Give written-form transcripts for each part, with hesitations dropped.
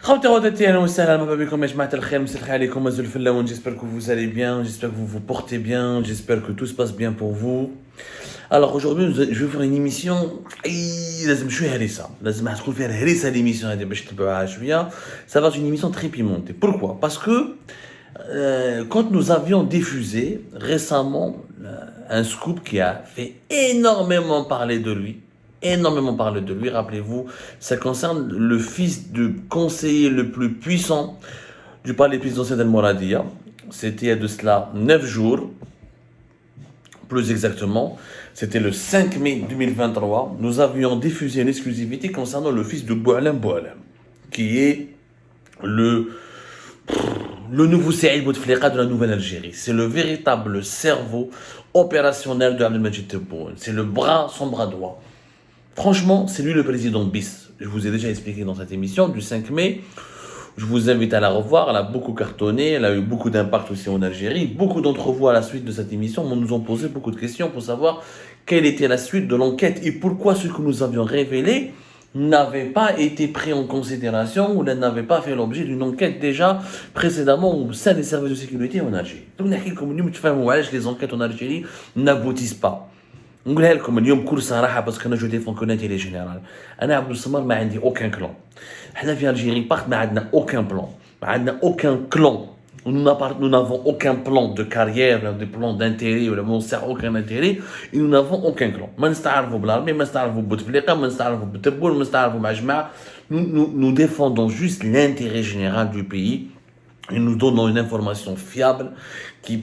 J'espère que vous allez bien, j'espère que vous vous portez bien, j'espère que tout se passe bien pour vous. Alors aujourd'hui, je vais faire une émission. لازم شوية هريسة، لازم تكون فيها الهريسة l'émission هذه باش تتبعوها شوية. Ça va être une émission très pimentée. Pourquoi? Parce que quand nous avions diffusé récemment un scoop qui a fait énormément parler de lui, rappelez-vous, ça concerne le fils du conseiller le plus puissant du palais présidentiel d'Al Mouradia. C'était il y a de cela 9 jours, plus exactement, c'était le 5 mai 2023, nous avions diffusé une exclusivité concernant le fils de Boualem, qui est le nouveau Saïd Bouteflika de la Nouvelle-Algérie. C'est le véritable cerveau opérationnel de Abdelmadjid Tebboune. C'est son bras droit. Franchement, c'est lui le président bis. Je vous ai déjà expliqué dans cette émission du 5 mai. Je vous invite à la revoir. Elle a beaucoup cartonné. Elle a eu beaucoup d'impact aussi en Algérie. Beaucoup d'entre vous, à la suite de cette émission, nous ont posé beaucoup de questions pour savoir quelle était la suite de l'enquête et pourquoi ce que nous avions révélé n'avait pas été pris en considération ou n'avait pas fait l'objet d'une enquête déjà précédemment au sein des services de sécurité en Algérie. Donc, les enquêtes en Algérie n'aboutissent pas. نقولها لكم اليوم بكل صراحه باسكو انا جو ديفون كو انتيلي جينيرال. انا عبد الصمد ما عندي اوكان كلون. حنا في الجيري بارت ما عندنا اوكان بلان، ما عندنا اوكان كلون. Nous n'avons aucun plan de carrière, de plan d'intérêt, ou on sert aucun intérêt, et nous n'avons aucun clan. Nous défendons juste l'intérêt général du pays et nous donnons une information fiable qui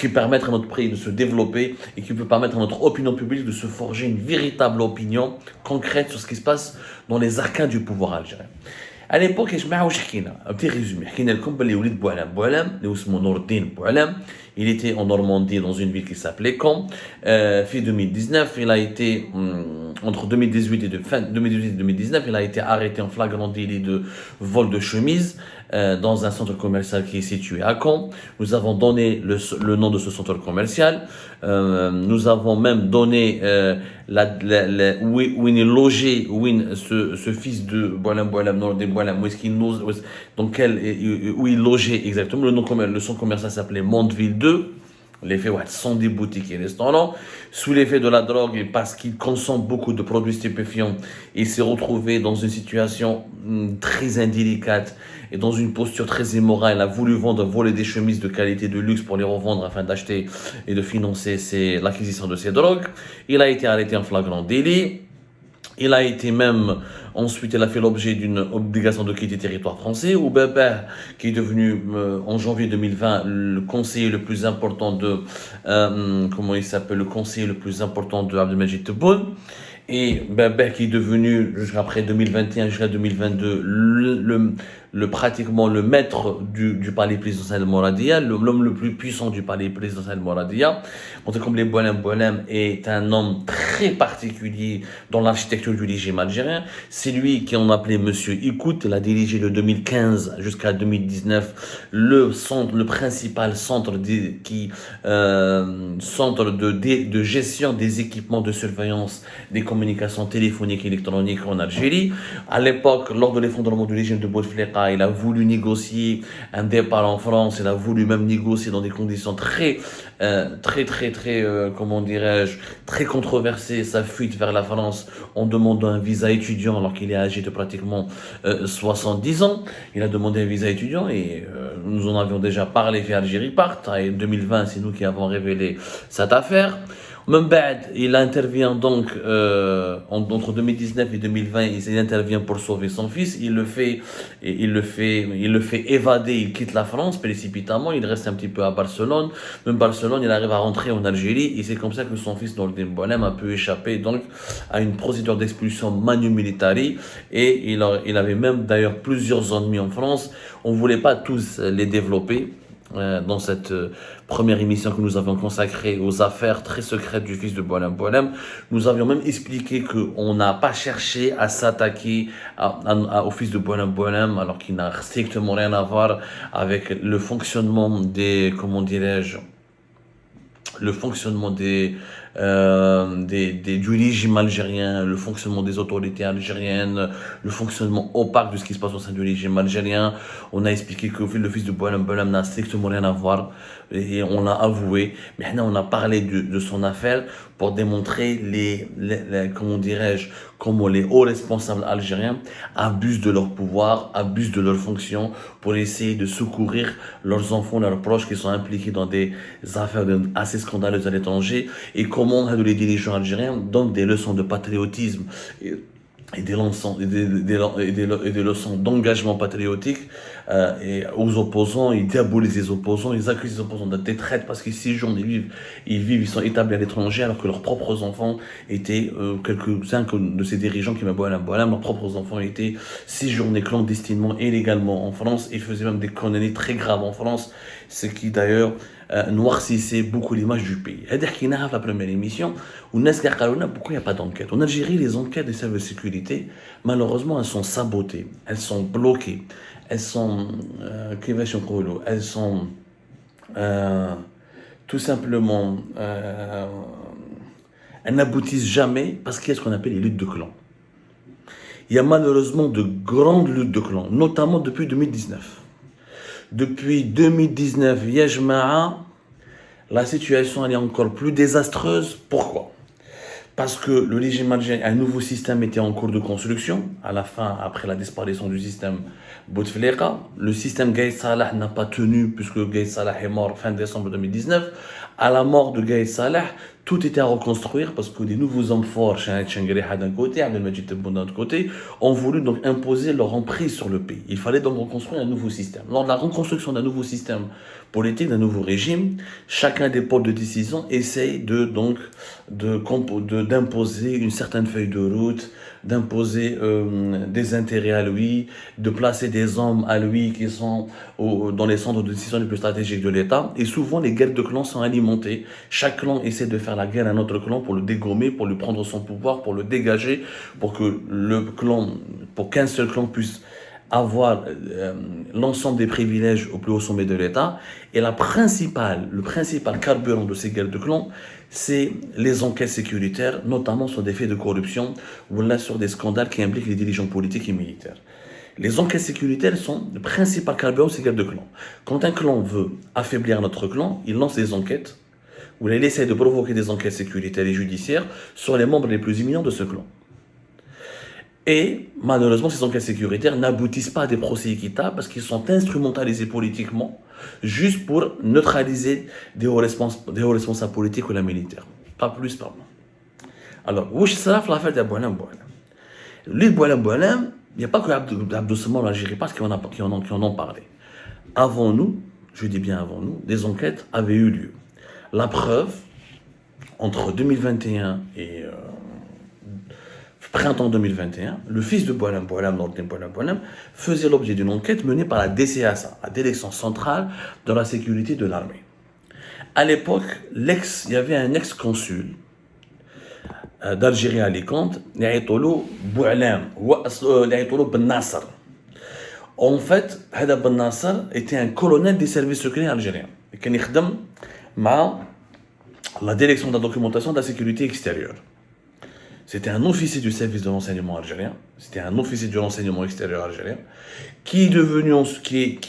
permettre à notre pays de se développer et qui peut permettre à notre opinion publique de se forger une véritable opinion concrète sur ce qui se passe dans les arcanes du pouvoir algérien. À l'époque, un petit résumé. Il était en Normandie dans une ville qui s'appelait Caen. Fin 2019, il a été, entre 2018 et fin 2018 et 2019, il a été arrêté en flagrant délit de vol de chemise dans un centre commercial qui est situé à Caen. Nous avons donné le nom de ce centre commercial. Nous avons même donné où il est logé, ce fils de Boualem, où il logeait exactement. Le centre commercial s'appelait Mondeville 2. L'effet, sont des boutiques et restaurants. Sous l'effet de la drogue et parce qu'il consomme beaucoup de produits stupéfiants, il s'est retrouvé dans une situation très indélicate et dans une posture très immorale. Il a voulu voler des chemises de qualité de luxe pour les revendre afin d'acheter et de financer l'acquisition de ces drogues. Il a été arrêté en flagrant délit. Il a été même, ensuite, il a fait l'objet d'une obligation de quitter le territoire français. Oubeber, qui est devenu, en janvier 2020, le conseiller le plus important le conseiller le plus important de Abdelmadjid Tebboune. Et Beber, qui est devenu, jusqu'après 2021, jusqu'à 2022, pratiquement le maître du palais présidentiel de Mouradia, l'homme le plus puissant du palais présidentiel de Mouradia. Comme les Boualem est un homme très particulier dans l'architecture du régime algérien. C'est lui qui on appelait Monsieur Ikout. Il a dirigé de 2015 jusqu'à 2019 le principal centre de gestion des équipements de surveillance des communications téléphoniques et électroniques en Algérie. À l'époque, lors de l'effondrement du régime de Bouteflika, il a voulu négocier un départ en France, il a voulu même négocier dans des conditions très controversées sa fuite vers la France en demandant un visa étudiant alors qu'il est âgé de pratiquement 70 ans. Il a demandé un visa étudiant et nous en avions déjà parlé via Algérie Part. Et en 2020, c'est nous qui avons révélé cette affaire. Il intervient donc entre 2019 et 2020, il intervient pour sauver son fils. Il le fait évader. Il quitte la France précipitamment. Il reste un petit peu à Barcelone. Même Barcelone, il arrive à rentrer en Algérie et c'est comme ça que son fils Nordin Boualem a pu échapper donc à une procédure d'expulsion manu militari. Et il avait même d'ailleurs plusieurs ennemis en France. On voulait pas tous les développer. Dans cette première émission que nous avions consacrée aux affaires très secrètes du fils de Boualem, nous avions même expliqué qu'on n'a pas cherché à s'attaquer au fils de Boualem alors qu'il n'a strictement rien à voir avec le fonctionnement des du régime algérien, le fonctionnement des autorités algériennes, le fonctionnement opaque de ce qui se passe au sein du régime algérien. On a expliqué que le fils de Boualem Boualem n'a strictement rien à voir et on l'a avoué. Mais on a parlé de son affaire pour démontrer comment dirais-je, comment les hauts responsables algériens abusent de leur pouvoir, abusent de leurs fonctions pour essayer de secourir leurs enfants, leurs proches qui sont impliqués dans des affaires assez scandaleuses à l'étranger et comment les dirigeants algériens donnent des leçons de patriotisme et des leçons d'engagement patriotique et aux opposants. Ils diabolisent les opposants, ils accusent les opposants d'être des traîtres parce qu'ils séjournent, ils sont établis à l'étranger alors que leurs propres enfants étaient, quelques-uns de ces dirigeants qui m'aboient leurs propres enfants étaient séjournés clandestinement et illégalement en France et faisaient même des conneries très graves en France, ce qui d'ailleurs noircissait beaucoup l'image du pays. C'est-à-dire la première émission où pourquoi il n'y a pas d'enquête. En Algérie, les enquêtes des services de sécurité, malheureusement, elles sont sabotées, elles sont bloquées, elles sont tout simplement elles n'aboutissent jamais parce qu'il y a ce qu'on appelle les luttes de clans. Il y a malheureusement de grandes luttes de clans, notamment depuis 2019. Depuis 2019, Yajma'a, la situation elle est encore plus désastreuse. Pourquoi? Parce que le régime algérien, un nouveau système était en cours de construction. À la fin, après la disparition du système Bouteflika, le système Gaïd Salah n'a pas tenu puisque Gaïd Salah est mort fin décembre 2019. À la mort de Gaïd Salah, tout était à reconstruire parce que des nouveaux hommes forts, Chahed Chengriha d'un côté, Abdelmajid Tebboune d'un autre côté, ont voulu donc imposer leur emprise sur le pays. Il fallait donc reconstruire un nouveau système. Lors de la reconstruction d'un nouveau système politique, d'un nouveau régime, chacun des pôles de décision essaye d'imposer une certaine feuille de route, d'imposer des intérêts à lui, de placer des hommes à lui qui sont dans les centres de décision les plus stratégiques de l'État. Et souvent, les guerres de clans sont alimentées. Chaque clan essaie de faire la guerre à un autre clan pour le dégommer, pour lui prendre son pouvoir, pour le dégager, pour qu'un seul clan puisse avoir l'ensemble des privilèges au plus haut sommet de l'État. Et le principal carburant de ces guerres de clans, c'est les enquêtes sécuritaires, notamment sur des faits de corruption ou là sur des scandales qui impliquent les dirigeants politiques et militaires. Les enquêtes sécuritaires sont le principal carburant de ces guerres de clans. Quand un clan veut affaiblir notre clan, il lance des enquêtes où il essaie de provoquer des enquêtes sécuritaires et judiciaires sur les membres les plus imminents de ce clan. Et malheureusement, ces enquêtes sécuritaires n'aboutissent pas à des procès équitables parce qu'ils sont instrumentalisés politiquement juste pour neutraliser des hauts responsables politiques ou la militaire. Pas plus, pas moins. Alors, où est-ce que c'est l'affaire de Boualem Boualem? Lui, Boualem Boualem, il n'y a pas que Abdou Samar en Algérie parce qui en ont parlé. Avant nous, je dis bien avant nous, des enquêtes avaient eu lieu. La preuve, entre 2021 et printemps 2021, le fils de Boualem Boualem, Nordin Boualem Boualem, faisait l'objet d'une enquête menée par la DCSA, la Direction centrale de la sécurité de l'armée. À l'époque, il y avait un ex-consul d'Algérie à Alicante, Naïtolo Boualem, Naïtolo Ben Nasser. En fait, Hada Ben Nasser était un colonel des services secrets algériens. Il travaillait avec la direction de la documentation de la sécurité extérieure. C'était un officier du service de renseignement algérien, c'était un officier du renseignement extérieur algérien, qui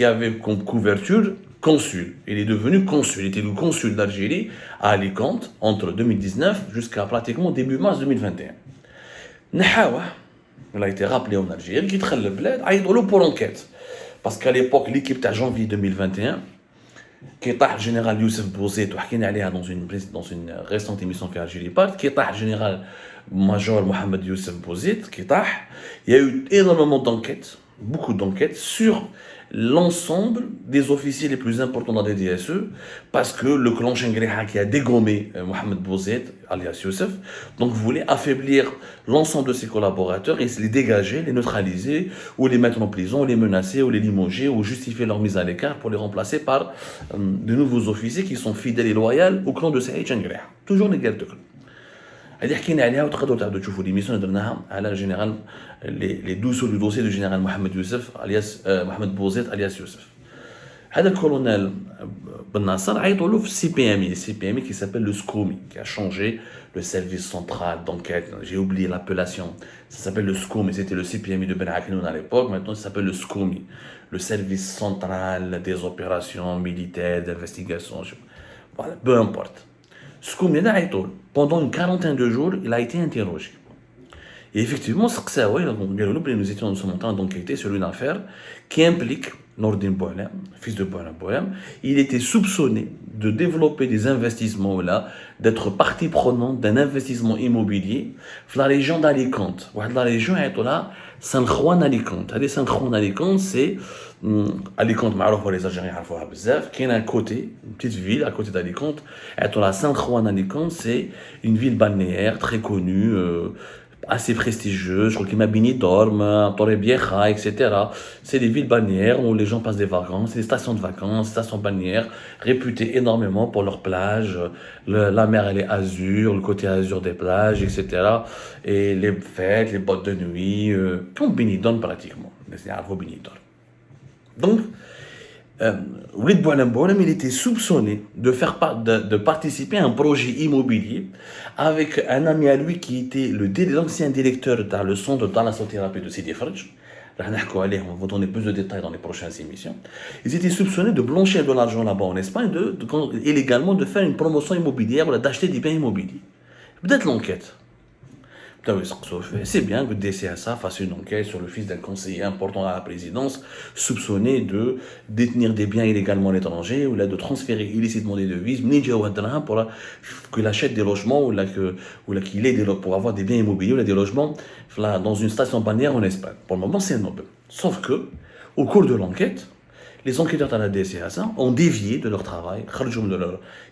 avait comme couverture consul. Il est devenu consul, il était le consul d'Algérie à Alicante entre 2019 jusqu'à pratiquement début mars 2021. Nahawa, il a été rappelé en Algérie, qui traite le bled, pour enquête. Parce qu'à l'époque, l'équipe de janvier 2021, qui est le général Youssef Bouzid, dans une récente émission qui Algérie Part, qui est le général major Mohamed Youssef Bouzid, il y a eu énormément d'enquêtes, beaucoup d'enquêtes sur l'ensemble des officiers les plus importants dans les DSE, parce que le clan Chengriha qui a dégommé Mohamed Bouzid, alias Youssef, donc voulait affaiblir l'ensemble de ses collaborateurs et les dégager, les neutraliser, ou les mettre en prison, ou les menacer, ou les limoger, ou justifier leur mise à l'écart pour les remplacer par de nouveaux officiers qui sont fidèles et loyaux au clan de Saïd Chengriha. Toujours les guerres de clan. هذه حكينا عليها وتقدروا تعاودوا تشوفوا ليميسيون درناها على الجنرال لي دوسو لو دوسي دو جنرال محمد يوسف الياس محمد بوزيد الياس يوسف. هذا الكولونيل Ben Nasser a été le CPMI qui s'appelle le SCOMI, qui a changé le service central d'enquête. J'ai oublié l'appellation. Ça s'appelle le SCOMI, c'était le CPMI de Ben Aknoun à l'époque. Maintenant, ça s'appelle le SCOMI, le service central des opérations militaires, d'investigation. Voilà, peu importe. SCOMI, pendant une quarantaine de jours, il a été interrogé. Et effectivement, nous étions en ce moment d'enquêter sur une affaire qui implique Nordin Boualem, fils de Boualem. Il était soupçonné de développer des investissements là, d'être partie prenante d'un investissement immobilier dans la région d'Alicante. La région est là, San Juan Alicante. San Juan Alicante, c'est Alicante, معروف les Algériens عارفوها بزاف. Qui est à côté, une petite ville à côté d'Alicante. San Juan Alicante, c'est une ville balnéaire très connue. Assez prestigieuse, je crois qu'il m'a Benidorm, Torrevieja, etc. C'est des villes balnéaires où les gens passent des vacances, c'est des stations de vacances, stations balnéaires, réputées énormément pour leurs plages. La mer, elle est azur, le côté azur des plages, etc. Et les fêtes, les boîtes de nuit, comme Benidorm pratiquement. C'est un Benidorm. Donc, Walid Boualem, il était soupçonné de participer à un projet immobilier avec un ami à lui qui était l'ancien directeur dans le centre de thalassothérapie de Sidi Fredj. On va donner plus de détails dans les prochaines émissions. Ils étaient soupçonnés de blanchir de l'argent là-bas en Espagne et également de faire une promotion immobilière ou d'acheter des biens immobiliers. Peut-être l'enquête. C'est bien que le DCSA fasse une enquête sur le fils d'un conseiller important à la présidence, soupçonné de détenir des biens illégalement à l'étranger, ou là de transférer illicitement des devises, pour qu'il achète des logements, ou là qu'il ait pour avoir des biens immobiliers, ou là des logements là, dans une station balnéaire en Espagne. Pour le moment, c'est noble. Sauf que, au cours de l'enquête, les enquêteurs de la DCSA ont dévié de leur travail,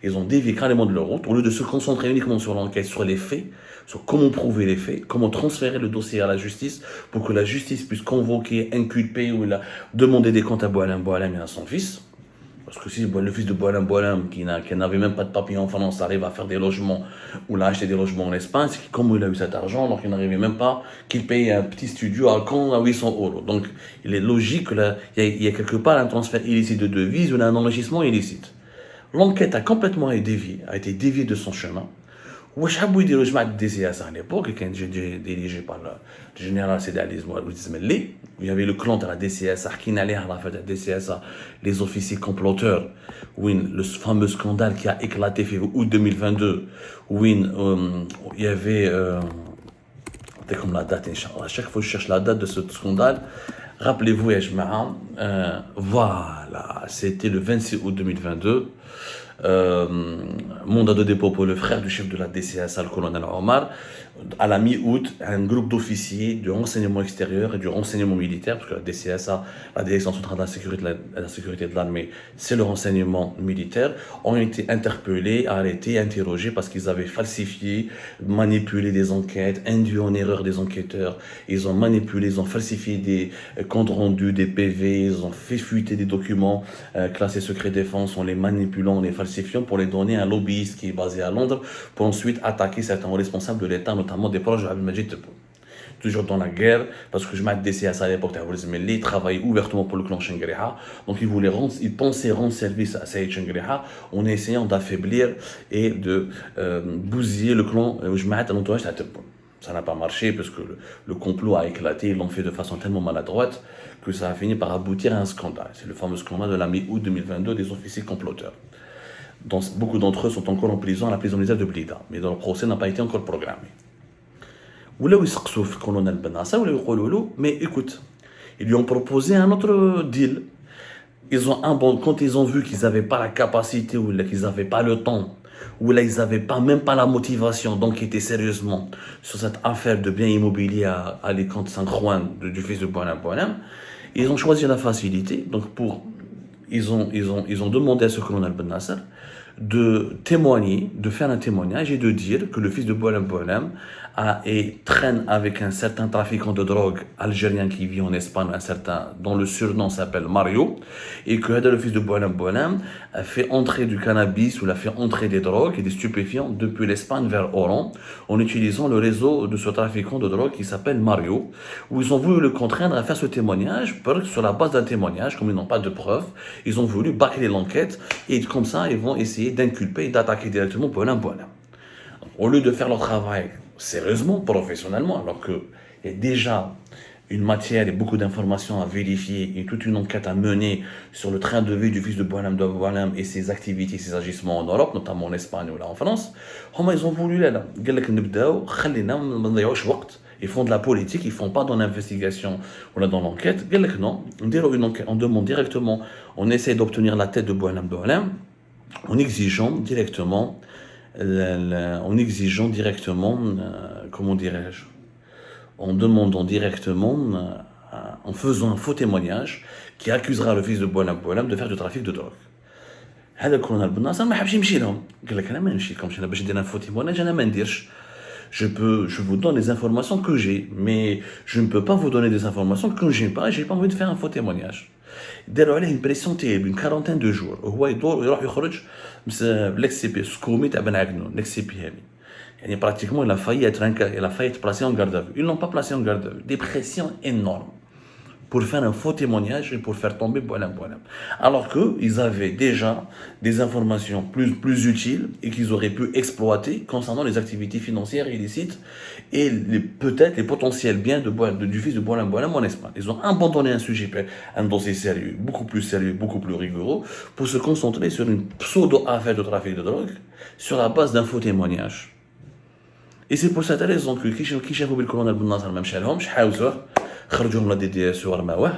ils ont dévié carrément de leur route, au lieu de se concentrer uniquement sur l'enquête, sur les faits, sur comment prouver les faits, comment transférer le dossier à la justice pour que la justice puisse convoquer, inculper ou demander des comptes à Boualem et à son fils. Parce que si le fils de Boualem qui n'avait même pas de papier en France arrive à faire des logements ou à acheter des logements en Espagne, c'est comme il a eu cet argent alors qu'il n'arrivait même pas qu'il paye un petit studio à Caen à 800 €. Donc il est logique qu'il y a quelque part un transfert illicite de devises ou un enrichissement illicite. L'enquête a complètement été déviée de son chemin. واش حبوا يديروا جماعه الدي سي اس à l'époque qui était dirigé par le général Sidi Ali Ismaili. Il y avait le clan de la DCS حكينا عليها la fête de la DCS, les officiers comploteurs, le fameux scandale qui a éclaté fin août 2022 où il y avait comme la date inchallah, à chaque fois que je cherche la date de ce scandale, rappelez-vous ya jama'a, voilà, c'était le 26 août 2022. Mandat de dépôt pour le frère du chef de la DCSA, le colonel Omar, à la mi-août, un groupe d'officiers du renseignement extérieur et du renseignement militaire, parce que la DCSA, la Direction centrale de la sécurité de l'armée, c'est le renseignement militaire, ont été interpellés, arrêtés, interrogés parce qu'ils avaient falsifié, manipulé des enquêtes, induit en erreur des enquêteurs, ils ont manipulé, ils ont falsifié des comptes rendus, des PV, ils ont fait fuiter des documents classés secret défense en les manipulant, en les falsifiant pour les donner à un lobbyiste qui est basé à Londres pour ensuite attaquer certains responsables de l'État, notamment des proches de Abdelmajid Tebboune. Toujours dans la guerre, parce que je m'ai DCS à l'époque, il travaillait ouvertement pour le clan Shengriha, donc il pensait rendre service à Saïd Shengriha en essayant d'affaiblir et de bousiller le clan Jmaat à l'entourage de Tebboune. Ça n'a pas marché parce que le complot a éclaté, ils l'ont fait de façon tellement maladroite que ça a fini par aboutir à un scandale. C'est le fameux scandale de la mi-août 2022 des officiers comploteurs. Beaucoup d'entre eux sont encore en prison à la prison militaire de Blida, mais leur procès n'a pas été encore programmé. ولاو يسقسوا في الكولونيل بن ناصر ولاو يقولوا له mais écoute, ils lui ont proposé un autre deal. Quand ils ont vu qu'ils n'avaient pas la capacité ou qu'ils n'avaient pas le temps ou là ils n'avaient même pas la motivation d'enquêter sérieusement sur cette affaire de biens immobiliers à Alicante San Juan du fils de Boualem, ils ont choisi la facilité. Donc ils ont demandé à ce colonel Ben Nasser de témoigner, de faire un témoignage et de dire que le fils de Boualem et traîne avec un certain trafiquant de drogue algérien qui vit en Espagne, dont le surnom s'appelle Mario, et que le fils de Boualem Boualem a fait entrer du cannabis ou l'a fait entrer des drogues et des stupéfiants depuis l'Espagne vers Oran en utilisant le réseau de ce trafiquant de drogue qui s'appelle Mario, où ils ont voulu le contraindre à faire ce témoignage, sur la base d'un témoignage, comme ils n'ont pas de preuves, ils ont voulu bâcler l'enquête et comme ça ils vont essayer d'inculper et d'attaquer directement Boualem Boualem. Au lieu de faire leur travail sérieusement, professionnellement, alors qu'il y a déjà une matière et beaucoup d'informations à vérifier et toute une enquête à mener sur le train de vie du fils de Boualem et ses activités, ses agissements en Europe, notamment en Espagne ou là en France, ils ont voulu là. Ils font de la politique, ils font pas dans l'investigation ou là dans l'enquête. Non, on demande directement, on essaie d'obtenir la tête de Boualem en exigeant directement comment dirais-je, en demandant directement, en faisant un faux témoignage qui accusera le fils de Boualem de faire du trafic de drogue. هذا الكولونيل بن ناصر ما حبش يمشي لهم قال لك انا ما نمشيلكمش انا باش ندير ان فو تيموناج انا ما نديرش je vous donne les informations que j'ai mais je ne peux pas vous donner des informations que j'ai pas envie de faire un faux témoignage. داروا عليه une pression terrible, une quarantaine de jours وهو يروح يخرج l'ex CP سكومي تاع بن عقنون l'ex CP هذه يعني pratiquement il a failli être placé en garde à vue. Ils l'ont pas placé en garde à vue. Des pressions énormes pour faire un faux témoignage et pour faire tomber Boualem. Alors qu'ils avaient déjà des informations plus utiles et qu'ils auraient pu exploiter concernant les activités financières illicites et peut-être les potentiels biens du fils de Boualem en Espagne. Ils ont abandonné un dossier sérieux, beaucoup plus rigoureux, pour se concentrer sur une pseudo-affaire de trafic de drogue sur la base d'un faux témoignage. Et c'est pour cette raison que qui شافوا بالكولونيل بن ناصر ما مشالهمش حاوزوه خرجوهم لا دي دي اس ورماوه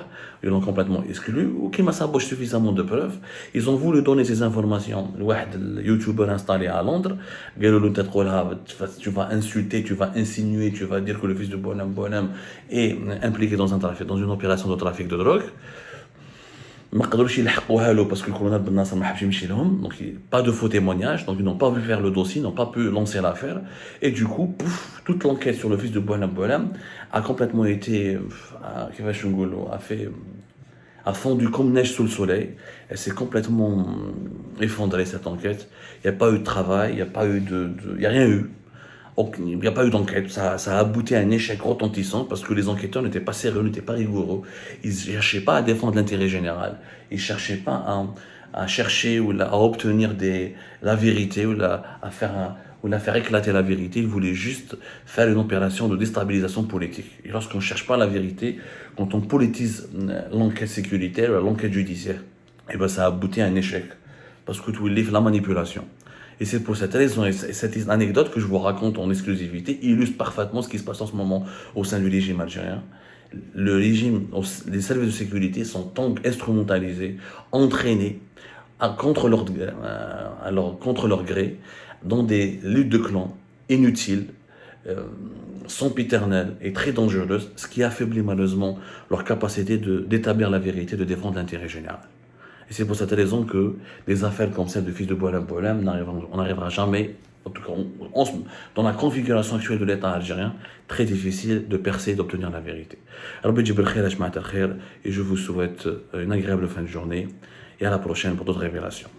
ils l'ont complètement exclu وكي ما صابوش suffisamment de preuves ils ont voulu donner ces informations لواحد اليوتيوبر installé à Londres قالوا له انت تقولها tu vas insulter tu vas insinuer tu vas dire que le fils de Boualem est impliqué dans une opération de trafic de drogue ما قدروش يلحقوها له parce que le colonel Ben Nasser ما حبش يمشي لهم donc pas de faux témoignages donc ils n'ont pas pu faire le dossier, n'ont pas pu lancer l'affaire et du coup toute l'enquête sur le fils de Boualem a complètement été a fondu comme neige sous le soleil. Elle s'est complètement effondrée cette enquête. Il n'y a pas eu de travail, il n'y a rien eu. Il n'y a pas eu d'enquête, ça a abouti à un échec retentissant parce que les enquêteurs n'étaient pas sérieux, n'étaient pas rigoureux. Ils ne cherchaient pas à défendre l'intérêt général, ils ne cherchaient pas à chercher ou à obtenir la vérité ou à faire éclater la vérité. Ils voulaient juste faire une opération de déstabilisation politique. Et lorsqu'on ne cherche pas la vérité, quand on politise l'enquête sécuritaire, l'enquête judiciaire, et ben ça a abouti à un échec parce que tout livre la manipulation. Et c'est pour cette raison, et cette anecdote que je vous raconte en exclusivité illustre parfaitement ce qui se passe en ce moment au sein du régime algérien. Le régime, les services de sécurité sont instrumentalisés, entraînés contre leur gré dans des luttes de clans inutiles, sempiternelles et très dangereuses, ce qui affaiblit malheureusement leur capacité d'établir la vérité, de défendre l'intérêt général. Et c'est pour cette raison que des affaires comme celle du fils de Boualem, on n'arrivera jamais, en tout cas dans la configuration actuelle de l'État algérien, très difficile de percer et d'obtenir la vérité. Et je vous souhaite une agréable fin de journée et à la prochaine pour d'autres révélations.